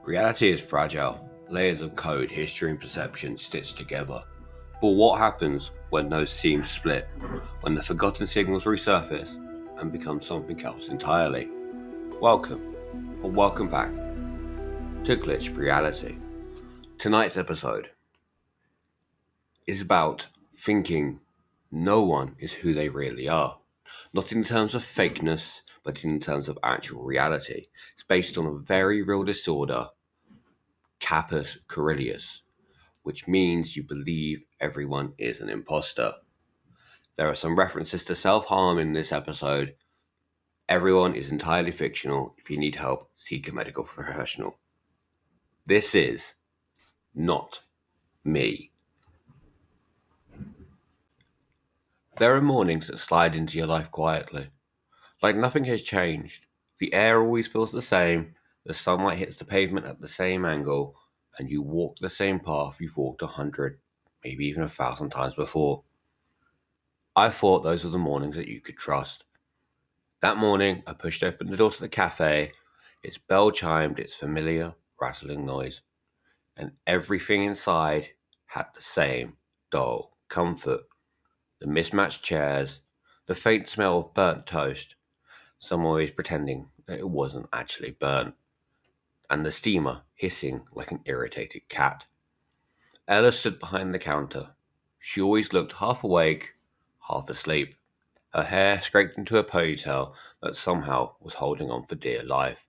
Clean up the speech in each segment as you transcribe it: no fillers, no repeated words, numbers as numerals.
Reality is fragile, layers of code, history and perception stitched together. But what happens when those seams split, when the forgotten signals resurface and become something else entirely? Welcome, or welcome back to Glitched Reality. Tonight's episode is about thinking no one is who they really are. Not in terms of fakeness, but in terms of actual reality. It's based on a very real disorder, Capus Corellius, which means you believe everyone is an imposter. There are some references to self-harm in this episode. Everyone is entirely fictional. If you need help, seek a medical professional. This is not me. There are mornings that slide into your life quietly, like nothing has changed. The air always feels the same, the sunlight hits the pavement at the same angle, and you walk the same path you've walked 100, maybe even 1,000 times before. I thought those were the mornings that you could trust. That morning, I pushed open the door to the cafe. Its bell chimed its familiar, rattling noise, and everything inside had the same dull comfort. The mismatched chairs, the faint smell of burnt toast, some always pretending that it wasn't actually burnt, and the steamer hissing like an irritated cat. Ella stood behind the counter. She always looked half awake, half asleep, her hair scraped into a ponytail that somehow was holding on for dear life.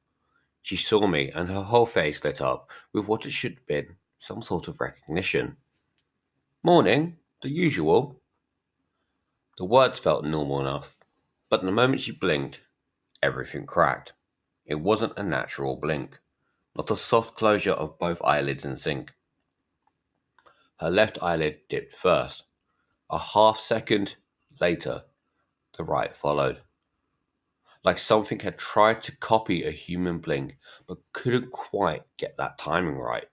She saw me and her whole face lit up with what it should have been, some sort of recognition. "Morning, the usual." The words felt normal enough, but the moment she blinked, everything cracked. It wasn't a natural blink, not a soft closure of both eyelids in sync. Her left eyelid dipped first. A half second later, the right followed. Like something had tried to copy a human blink, but couldn't quite get that timing right.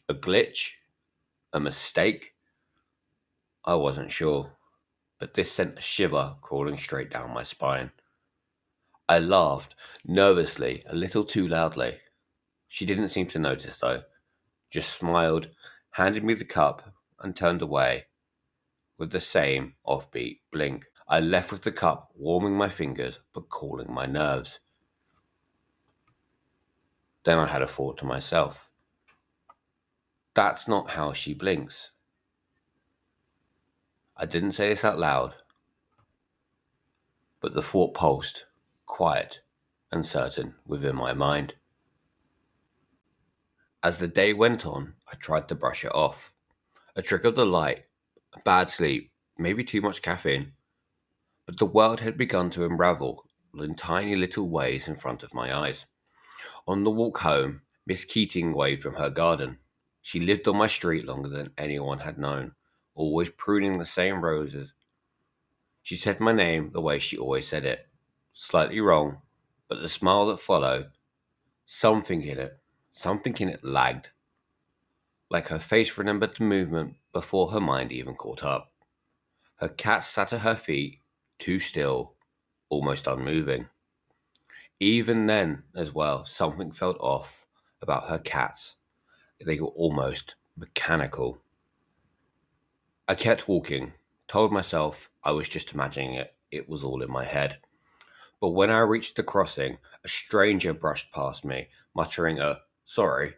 A glitch? A mistake? I wasn't sure, but this sent a shiver crawling straight down my spine. I laughed, nervously, a little too loudly. She didn't seem to notice though, just smiled, handed me the cup, and turned away with the same offbeat blink. I left with the cup warming my fingers but cooling my nerves. Then I had a thought to myself. That's not how she blinks. I didn't say this out loud, but the thought pulsed, quiet and certain within my mind. As the day went on, I tried to brush it off. A trick of the light, a bad sleep, maybe too much caffeine. But the world had begun to unravel in tiny little ways in front of my eyes. On the walk home, Miss Keating waved from her garden. She lived on my street longer than anyone had known, always pruning the same roses. She said my name the way she always said it, slightly wrong, but the smile that followed, something in it lagged. Like her face remembered the movement before her mind even caught up. Her cat sat at her feet, too still, almost unmoving. Even then, as well, something felt off about her cats. They were almost mechanical. I kept walking, told myself I was just imagining it. It was all in my head. But when I reached the crossing, a stranger brushed past me, muttering a "sorry,"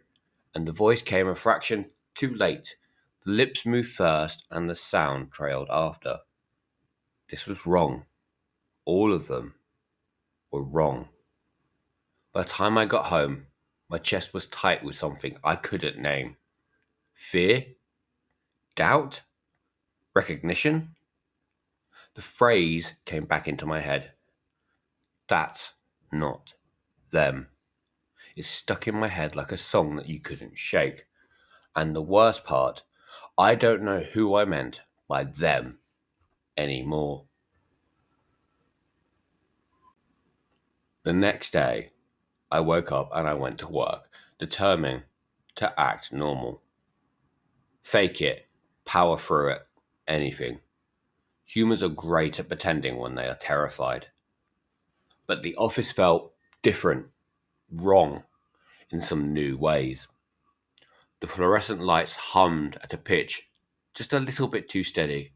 and the voice came a fraction too late. The lips moved first, and the sound trailed after. This was wrong. All of them were wrong. By the time I got home, my chest was tight with something I couldn't name. Fear? Doubt? Recognition? The phrase came back into my head. That's not them. It stuck in my head like a song that you couldn't shake. And the worst part, I don't know who I meant by them anymore. The next day, I woke up and I went to work, determined to act normal. Fake it, power through it, anything. Humans are great at pretending when they are terrified. But the office felt different, wrong. in some new ways. The fluorescent lights hummed at a pitch just a little bit too steady.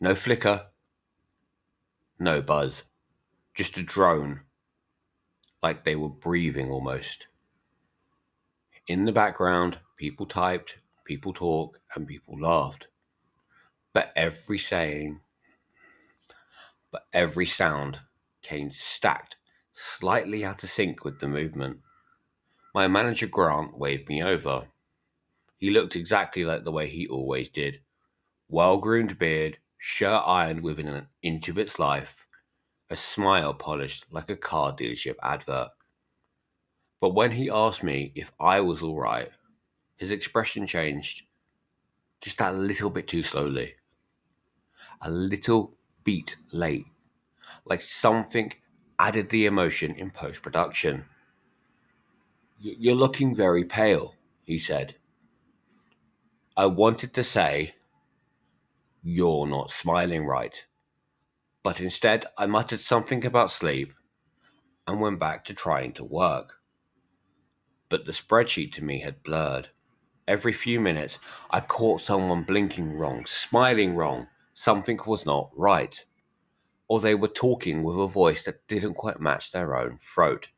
No flicker, no buzz, just a drone, like they were breathing almost. In the background, people typed, people talked, and people laughed. But every sound came stacked, slightly out of sync with the movement. My manager Grant waved me over. He looked exactly like the way he always did. Well-groomed beard, shirt ironed within an inch of its life, a smile polished like a car dealership advert. But when he asked me if I was all right, his expression changed just that little bit too slowly. A little beat late, like something added the emotion in post-production. You're looking very pale, he said. I wanted to say, you're not smiling right. But instead, I muttered something about sleep and went back to trying to work. But the spreadsheet to me had blurred. Every few minutes, I caught someone blinking wrong, smiling wrong. Something was not right. Or they were talking with a voice that didn't quite match their own throat.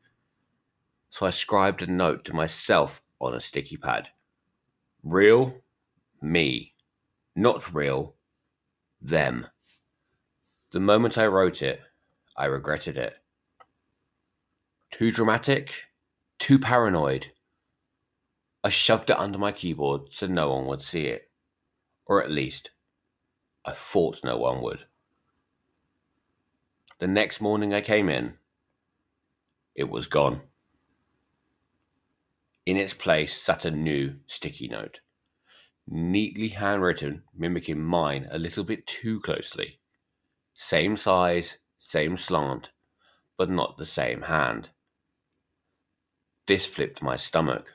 So I scribed a note to myself on a sticky pad. Real, me. Not real, them. The moment I wrote it, I regretted it. Too dramatic? Too paranoid? I shoved it under my keyboard so no one would see it. Or at least, I thought no one would. The next morning I came in, it was gone. In its place sat a new sticky note, neatly handwritten, mimicking mine a little bit too closely. Same size, same slant, but not the same hand. This flipped my stomach.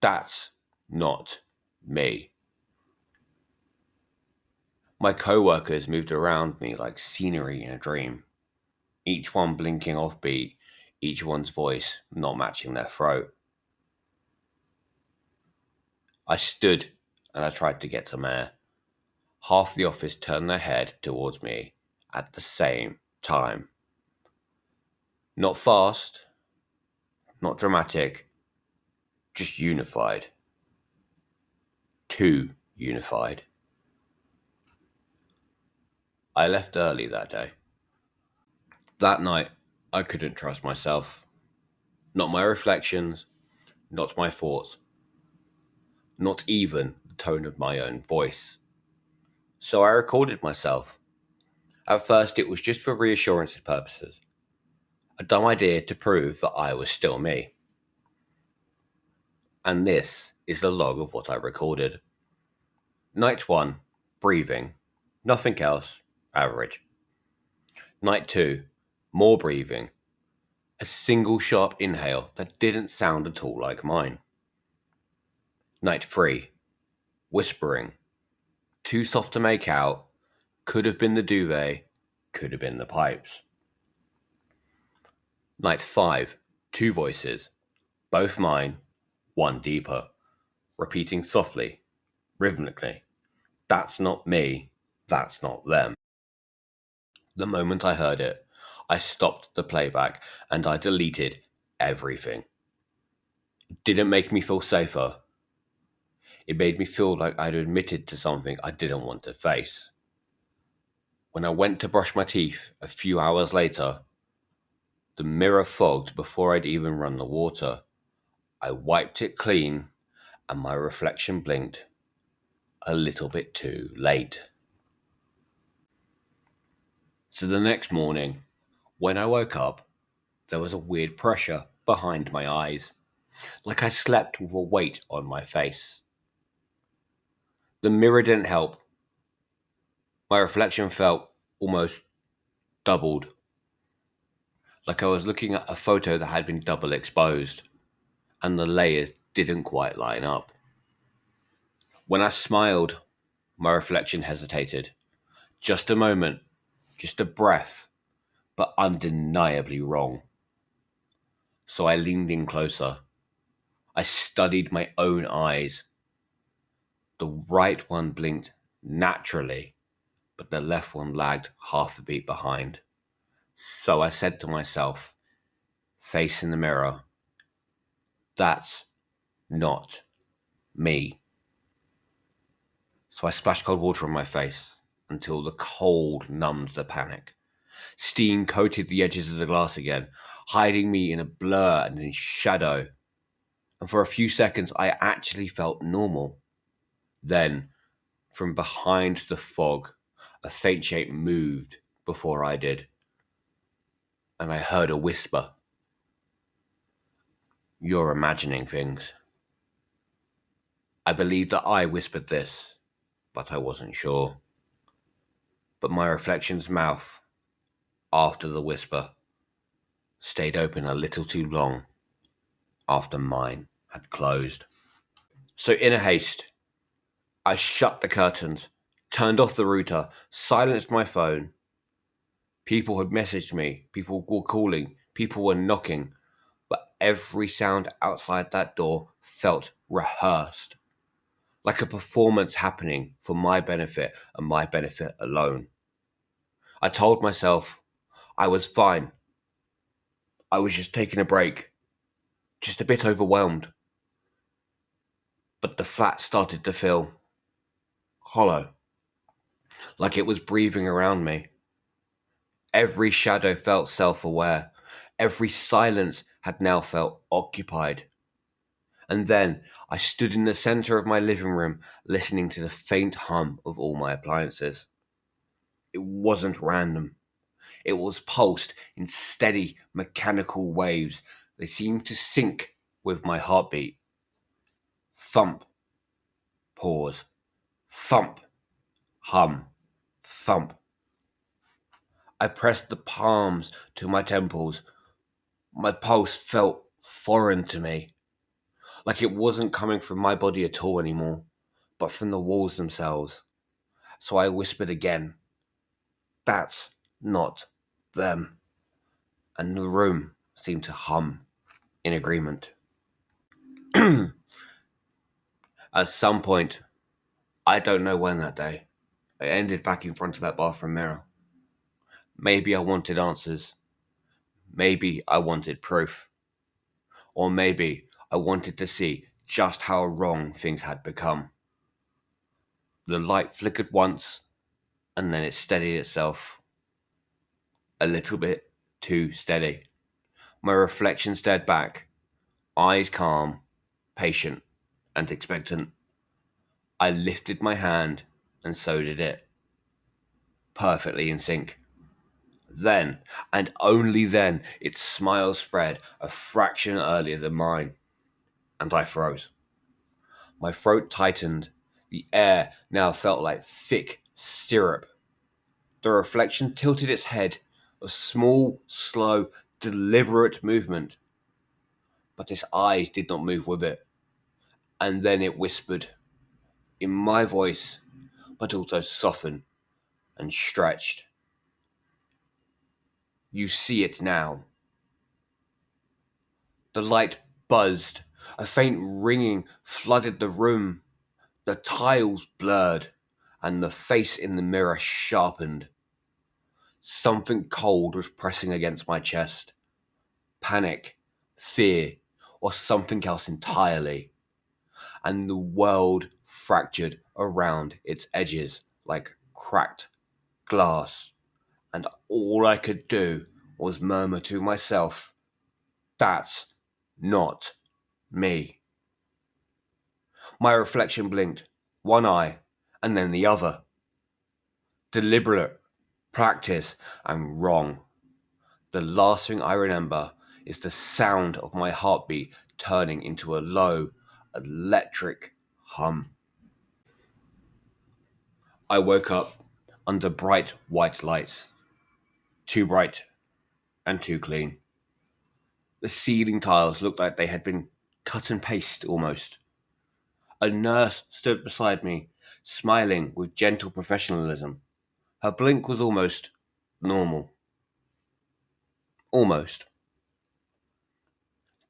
That's not me. My co-workers moved around me like scenery in a dream, each one blinking offbeat, each one's voice not matching their throat. I stood and I tried to get some air. Half the office turned their head towards me at the same time. Not fast, not dramatic, just unified. Too unified. I left early that day. That night, I couldn't trust myself. Not my reflections, not my thoughts, not even the tone of my own voice. So I recorded myself. At first, it was just for reassurance purposes. A dumb idea to prove that I was still me. And this is the log of what I recorded. Night 1, breathing. Nothing else, average. Night 2, more breathing. A single sharp inhale that didn't sound at all like mine. Night 3, whispering. Too soft to make out. Could have been the duvet. Could have been the pipes. Night 5, 2 voices. Both mine, one deeper. Repeating softly, rhythmically. That's not me. That's not them. The moment I heard it, I stopped the playback and I deleted everything. It didn't make me feel safer. It made me feel like I'd admitted to something I didn't want to face. When I went to brush my teeth a few hours later, the mirror fogged before I'd even run the water. I wiped it clean and my reflection blinked a little bit too late. So the next morning, when I woke up, there was a weird pressure behind my eyes, like I slept with a weight on my face. The mirror didn't help. My reflection felt almost doubled, like I was looking at a photo that had been double exposed, and the layers didn't quite line up. When I smiled, my reflection hesitated. Just a moment, just a breath, but undeniably wrong. So I leaned in closer. I studied my own eyes. The right one blinked naturally, but the left one lagged half a beat behind. So I said to myself, face in the mirror, that's not me. So I splashed cold water on my face until the cold numbed the panic. Steam coated the edges of the glass again, hiding me in a blur and in shadow. And for a few seconds, I actually felt normal. Then, from behind the fog, a faint shape moved before I did. And I heard a whisper. You're imagining things. I believed that I whispered this, but I wasn't sure. But my reflection's mouth, after the whisper, stayed open a little too long after mine had closed. So in a haste, I shut the curtains, turned off the router, silenced my phone. People had messaged me, people were calling, people were knocking, but every sound outside that door felt rehearsed, like a performance happening for my benefit and my benefit alone. I told myself I was fine. I was just taking a break, just a bit overwhelmed. But the flat started to feel hollow, like it was breathing around me. Every shadow felt self-aware. Every silence had now felt occupied. And then I stood in the center of my living room, listening to the faint hum of all my appliances. It wasn't random. It was pulsed in steady mechanical waves. They seemed to sync with my heartbeat. Thump, pause, thump, hum, thump. I pressed the palms to my temples. My pulse felt foreign to me, like it wasn't coming from my body at all anymore, but from the walls themselves. So I whispered again, that's not them. And the room seemed to hum in agreement. At some point, I don't know when that day, I ended back in front of that bathroom mirror. Maybe I wanted answers. Maybe I wanted proof. Or maybe I wanted to see just how wrong things had become. The light flickered once, and then it steadied itself. A little bit too steady. My reflection stared back, eyes calm, patient, and expectant. I lifted my hand, and so did it. Perfectly in sync. Then, and only then, its smile spread a fraction earlier than mine, and I froze. My throat tightened. The air now felt like thick syrup. The reflection tilted its head, a small, slow, deliberate movement. But its eyes did not move with it. And then it whispered, in my voice, but also softened and stretched. You see it now. The light buzzed. A faint ringing flooded the room. The tiles blurred, and the face in the mirror sharpened. Something cold was pressing against my chest. Panic, fear, or something else entirely. And the world fractured around its edges like cracked glass. And all I could do was murmur to myself, that's not me. My reflection blinked, one eye, and then the other. Deliberate, practice, and wrong. The last thing I remember is the sound of my heartbeat turning into a low, electric hum. I woke up under bright white lights. Too bright and too clean. The ceiling tiles looked like they had been cut and paste almost. A nurse stood beside me, smiling with gentle professionalism. Her blink was almost normal. Almost.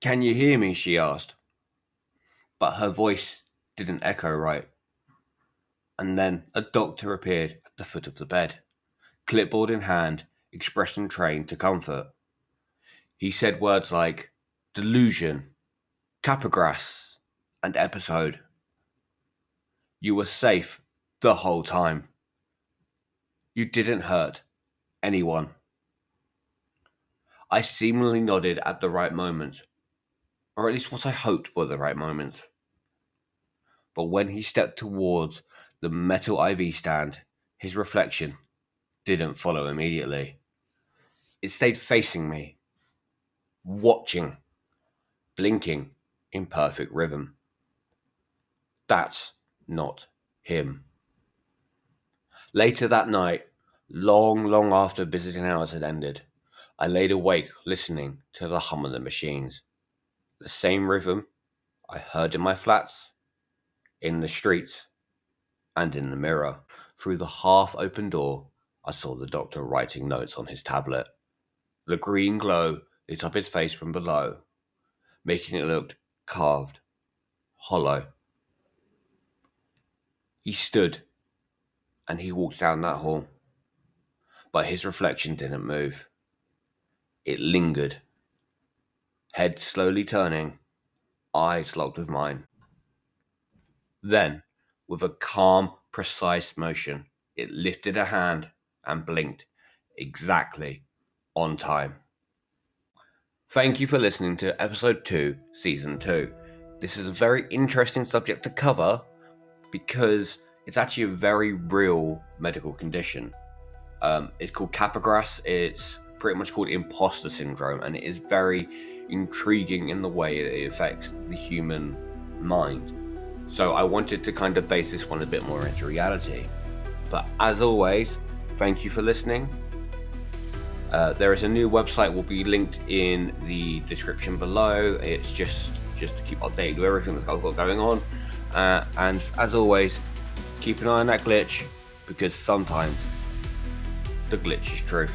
"Can you hear me?" she asked. But her voice didn't echo right. And then a doctor appeared at the foot of the bed, clipboard in hand, expression trained to comfort. He said words like delusion, capogras, and episode. You were safe the whole time. You didn't hurt anyone. I seemingly nodded at the right moment, or at least what I hoped were the right moments. But when he stepped towards the metal IV stand, his reflection didn't follow immediately. It stayed facing me, watching, blinking in perfect rhythm. That's not him. Later that night, long after visiting hours had ended, I laid awake listening to the hum of the machines. The same rhythm I heard in my flats, in the streets, and in the mirror. Through the half-open door, I saw the doctor writing notes on his tablet. The green glow lit up his face from below, making it look carved, hollow. He stood, and he walked down that hall. But his reflection didn't move. It lingered, head slowly turning, eyes locked with mine. Then, with a calm, precise motion, it lifted a hand and blinked, exactly on time. Thank you for listening to episode 2, season 2. This is a very interesting subject to cover because it's actually a very real medical condition. It's called capogras. It's pretty much called imposter syndrome, and it is very intriguing in the way it affects the human mind. So I wanted to kind of base this one a bit more into reality. But as always, thank you for listening. There is a new website will be linked in the description below. It's just to keep updated with everything that's got going on. And as always, keep an eye on that glitch, because sometimes the glitch is truth.